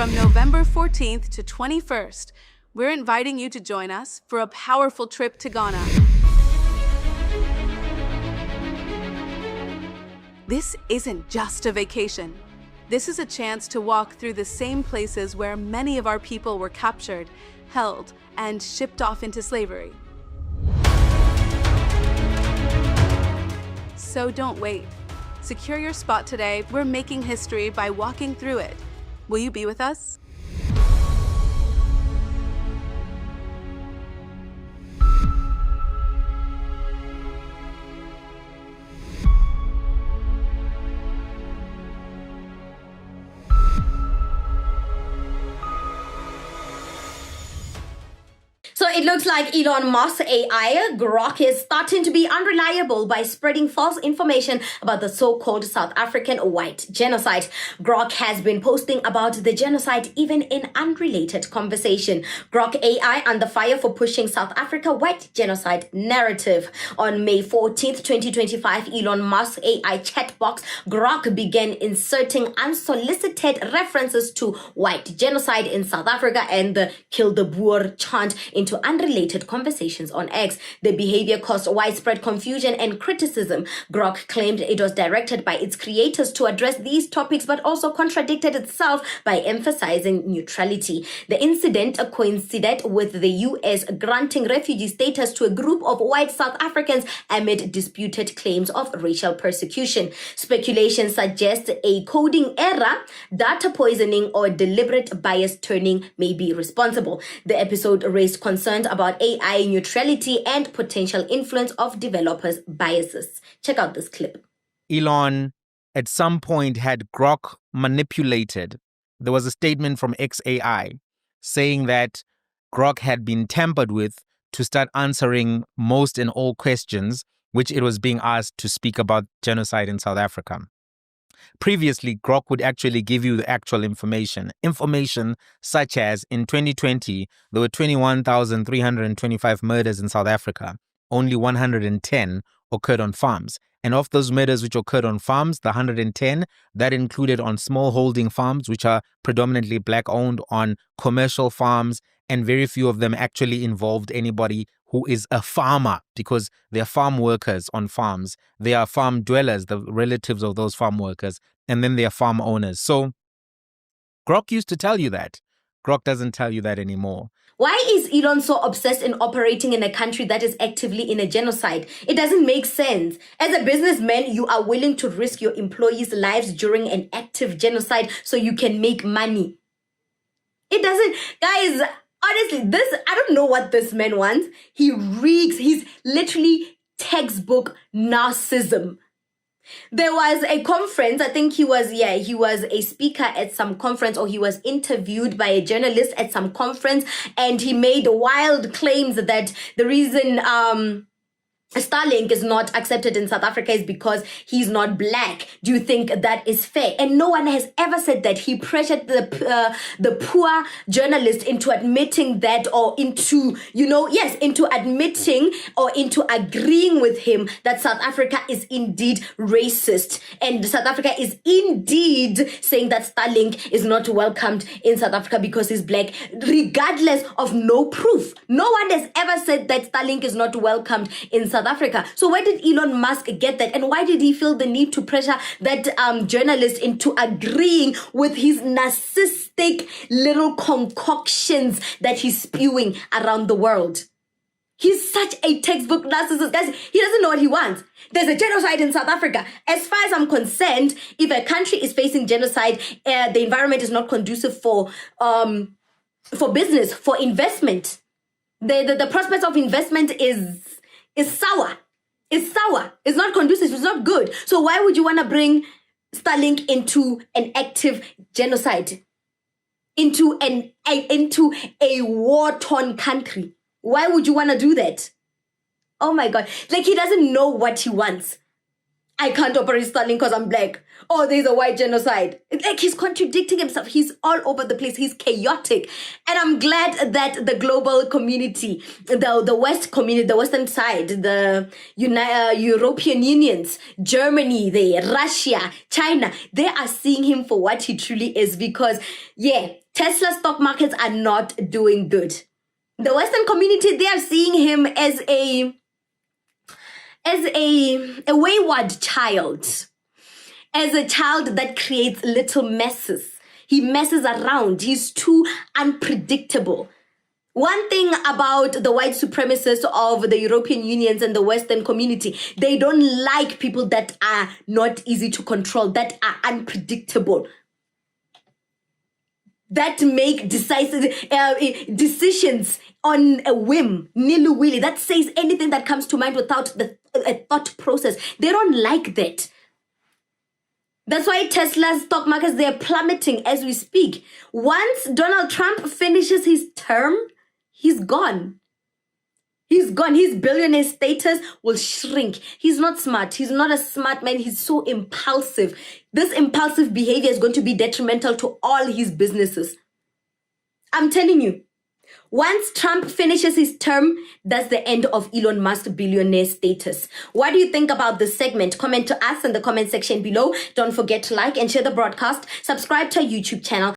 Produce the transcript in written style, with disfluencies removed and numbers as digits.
From November 14th to 21st, we're inviting you to join us for a powerful trip to Ghana. This isn't just a vacation. This is a chance to walk through the same places where many of our people were captured, held, and shipped off into slavery. So don't wait. Secure your spot today. We're making history by walking through it. Will you be with us? So it looks like Elon Musk AI Grok is starting to be unreliable by spreading false information about the so-called South African white genocide. Grok has been posting about the genocide even in unrelated conversation. Grok AI under fire for pushing South Africa white genocide narrative. On May 14th, 2025, Elon Musk AI chat box Grok began inserting unsolicited references to white genocide in South Africa and the Kill the Boer chant into unrelated conversations on X. The behavior caused widespread confusion and criticism. Grok claimed it was directed by its creators to address these topics, but also contradicted itself by emphasizing neutrality. The incident coincided with the US granting refugee status to a group of white South Africans amid disputed claims of racial persecution. Speculation suggests a coding error, data poisoning, or deliberate bias turning may be responsible. The episode raised concerns about AI neutrality and potential influence of developers' biases. Check out this clip. Elon at some point had Grok manipulated. There was a statement from XAI saying that Grok had been tampered with to start answering most and all questions which it was being asked to speak about genocide in South Africa. Previously, Grok would actually give you the actual information such as in 2020, there were 21,325 murders in South Africa. Only 110 occurred on farms. And of those murders which occurred on farms, the 110, that included on small holding farms, which are predominantly black-owned, on commercial farms, and very few of them actually involved anybody who is a farmer, because they're farm workers on farms. They are farm dwellers, the relatives of those farm workers, and then they are farm owners. So Grok used to tell you that. Grok doesn't tell you that anymore. Why is Elon so obsessed in operating in a country that is actively in a genocide? It doesn't make sense. As a businessman, you are willing to risk your employees' lives during an active genocide so you can make money. It doesn't, guys. Honestly, I don't know what this man wants. He's literally textbook narcissism. There was a conference, I think he was a speaker at some conference, or he was interviewed by a journalist at some conference, and he made wild claims that the reason Starlink is not accepted in South Africa is because he's not black. Do you think that is fair? And no one has ever said that. He pressured the poor journalist into admitting that, or into admitting or into agreeing with him that South Africa is indeed racist. And South Africa is indeed saying that Starlink is not welcomed in South Africa because he's black, regardless of no proof. No one has ever said that Starlink is not welcomed in South Africa. So where did Elon Musk get that? And why did he feel the need to pressure that journalist into agreeing with his narcissistic little concoctions that he's spewing around the world? He's such a textbook narcissist. Guys, he doesn't know what he wants. There's a genocide in South Africa. As far as I'm concerned, if a country is facing genocide, the environment is not conducive for business, for investment. The prospect of investment is sour. It's sour. It's not conducive. It's not good. So why would you want to bring Starlink into an active genocide? Into a war-torn country? Why would you want to do that? Oh my God. Like, he doesn't know what he wants. I can't operate Starlink because I'm black. Oh, there's a white genocide. It's like he's contradicting himself. He's all over the place. He's chaotic. And I'm glad that the global community, the West community, the Western side, the European Unions, Germany, Russia, China, they are seeing him for what he truly is. Because, yeah, Tesla stock markets are not doing good. The Western community, they are seeing him as a wayward child, as a child that creates little messes. He messes around. He's too unpredictable. One thing about the white supremacists of the European Unions and the Western community, they don't like people that are not easy to control, that are unpredictable, that make decisive decisions on a whim, nilly-willy, that says anything that comes to mind without a thought process. They don't like that. That's why Tesla's stock markets, they're plummeting as we speak. Once Donald Trump finishes his term, he's gone. He's gone. His billionaire status will shrink. He's not smart. He's not a smart man. He's so impulsive. This impulsive behavior is going to be detrimental to all his businesses. I'm telling you. Once Trump finishes his term, that's the end of Elon Musk's billionaire status. What do you think about this segment? Comment to us in the comment section below. Don't forget to like and share the broadcast. Subscribe to our YouTube channel.